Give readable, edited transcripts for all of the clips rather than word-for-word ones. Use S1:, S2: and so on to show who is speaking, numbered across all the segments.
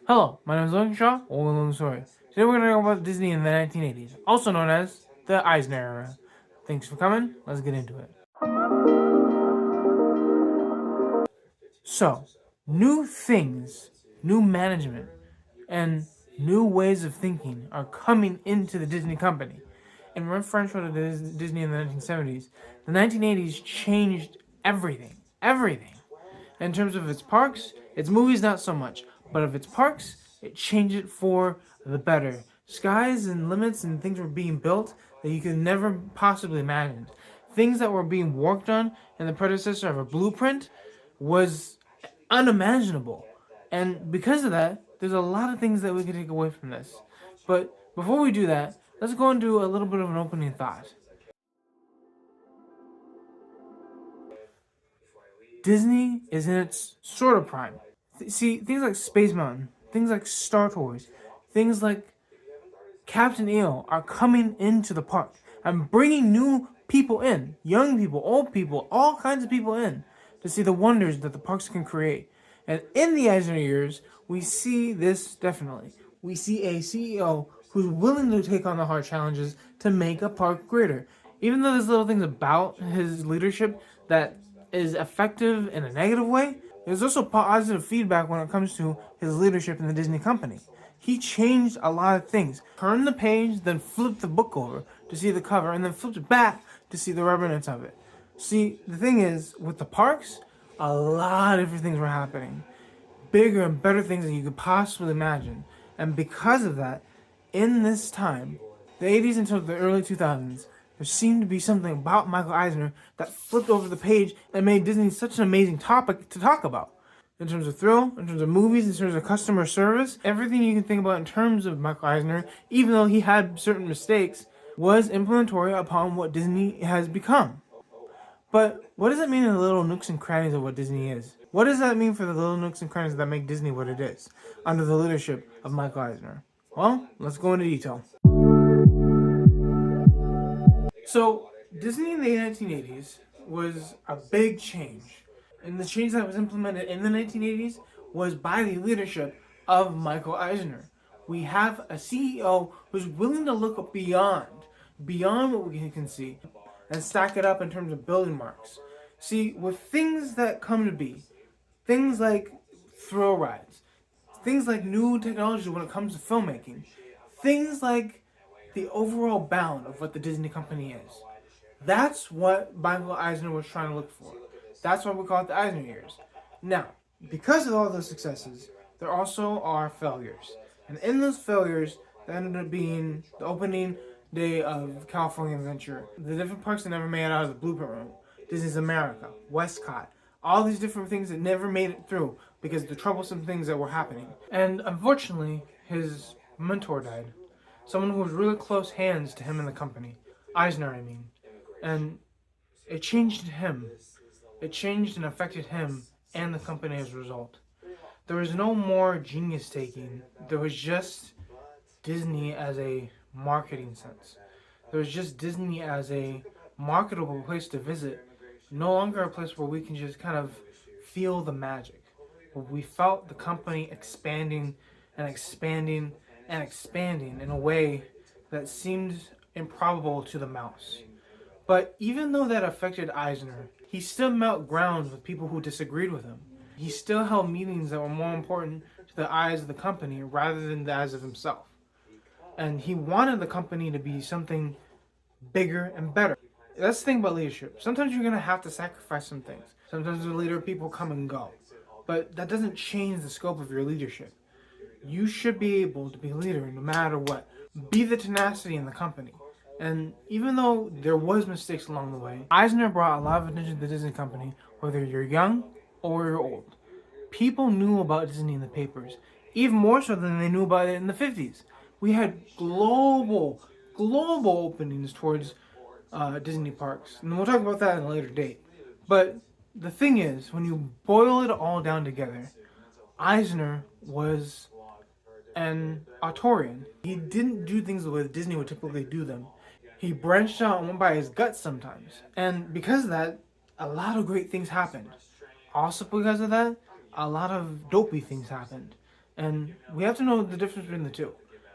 S1: Hello, my name is LogansStory. Today we're going to talk about Disney in the 1980s, also known as the Eisner era. Thanks for coming. Let's get into it. So, new things, new management, and new ways of thinking are coming into the Disney company. In reference to Disney in the 1970s, the 1980s changed everything. Everything. In terms of its parks, its movies not so much, but of its parks, it changed it for the better. Skies and limits and things were being built that you could never possibly imagine. Things that were being worked on in the predecessor of a blueprint was unimaginable. And because of that, there's a lot of things that we can take away from this. But before we do that, let's go and do a little bit of an opening thought. Disney is in its sort of prime. See, things like Space Mountain, things like Star Tours, things like Captain EO are coming into the park. I'm bringing new people in, young people, old people, all kinds of people in to see the wonders that the parks can create. And in the Eisner years, we see this definitely. We see a CEO who's willing to take on the hard challenges to make a park greater. Even though there's little things about his leadership that is effective in a negative way, there's also positive feedback when it comes to his leadership in the Disney company. He changed a lot of things. Turned the page, then flipped the book over to see the cover, and then flipped it back to see the remnants of it. See, the thing is, with the parks, a lot of different things were happening. Bigger and better things than you could possibly imagine. And because of that, in this time, the 80s until the early 2000s, there seemed to be something about Michael Eisner that flipped over the page and made Disney such an amazing topic to talk about. In terms of thrill, in terms of movies, in terms of customer service, everything you can think about in terms of Michael Eisner, even though he had certain mistakes, was implementary upon what Disney has become. But what does it mean in the little nooks and crannies of what Disney is? What does that mean for the little nooks and crannies that make Disney what it is, under the leadership of Michael Eisner? Well, let's go into detail. So, Disney in the 1980s was a big change. And the change that was implemented in the 1980s was by the leadership of Michael Eisner. We have a CEO who's willing to look beyond what we can see, and stack it up in terms of building marks. See, with things that come to be, things like thrill rides, things like new technology when it comes to filmmaking, things like the overall bound of what the Disney company is. That's what Michael Eisner was trying to look for. That's why we call it the Eisner years. Now, because of all those successes, there also are failures. And in those failures, that ended up being the opening day of California Adventure, the different parks that never made it out of the blueprint room, Disney's America, Westcott, all these different things that never made it through because of the troublesome things that were happening. And unfortunately, his mentor died. Someone who was really close hands to him in the company. Eisner, I mean. And it changed him. It changed and affected him and the company as a result. There was no more genius taking. There was just Disney as a marketing sense. There was just Disney as a marketable place to visit. No longer a place where we can just kind of feel the magic. But we felt the company expanding and expanding and expanding in a way that seemed improbable to the mouse. But even though that affected Eisner, he still met ground with people who disagreed with him. He still held meetings that were more important to the eyes of the company rather than the eyes of himself. And he wanted the company to be something bigger and better. That's the thing about leadership. Sometimes you're going to have to sacrifice some things. Sometimes the leader people come and go. But that doesn't change the scope of your leadership. You should be able to be a leader no matter what. Be the tenacity in the company. And even though there was mistakes along the way, Eisner brought a lot of attention to the Disney company, whether you're young or you're old. People knew about Disney in the papers, even more so than they knew about it in the 50s. We had global openings towards Disney parks. And we'll talk about that at a later date. But the thing is, when you boil it all down together, Eisner was an authorian. He didn't do things the way Disney would typically do them. He branched out and went by his guts sometimes. And because of that, a lot of great things happened. Also because of that, a lot of dopey things happened. And we have to know the difference between the two.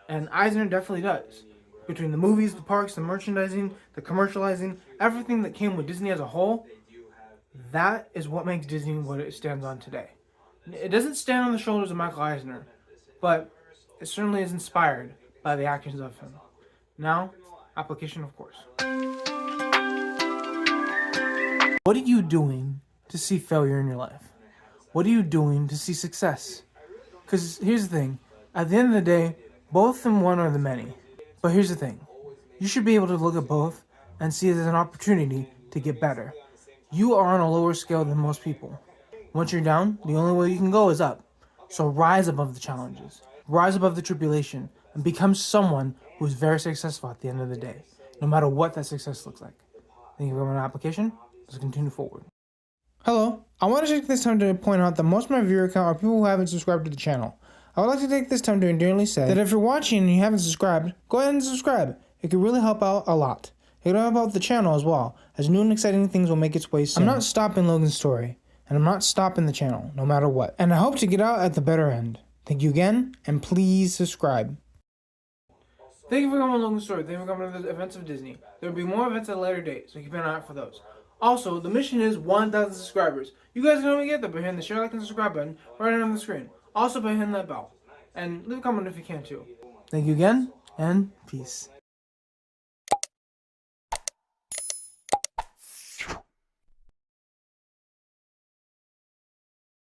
S1: And Eisner definitely does. Between the movies, the parks, the merchandising, the commercializing, everything that came with Disney as a whole, that is what makes Disney what it stands on today. It doesn't stand on the shoulders of Michael Eisner, but it certainly is inspired by the actions of him. Now, application, of course. What are you doing to see failure in your life? What are you doing to see success? Because here's the thing. At the end of the day, both in one are the many. But here's the thing. You should be able to look at both and see it as an opportunity to get better. You are on a lower scale than most people. Once you're down, the only way you can go is up. So rise above the challenges. Rise above the tribulation and become someone who is very successful at the end of the day, no matter what that success looks like. Thank you for my application. Let's continue forward. Hello, I want to take this time to point out that most of my viewer count are people who haven't subscribed to the channel. I would like to take this time to endearingly say that if you're watching and you haven't subscribed, go ahead and subscribe. It could really help out a lot. It will help out the channel as well, as new and exciting things will make its way soon. I'm not stopping Logan's story, and I'm not stopping the channel, no matter what. And I hope to get out at the better end. Thank you again, and please subscribe. Thank you for coming to Logan's Story. Thank you for coming to the events of Disney. There will be more events at a later date, so keep an eye out for those. Also, the mission is 1,000 subscribers. You guys can only get that by hitting the share, like, and subscribe button right on the screen. Also by hitting that bell. And leave a comment if you can too. Thank you again, and peace.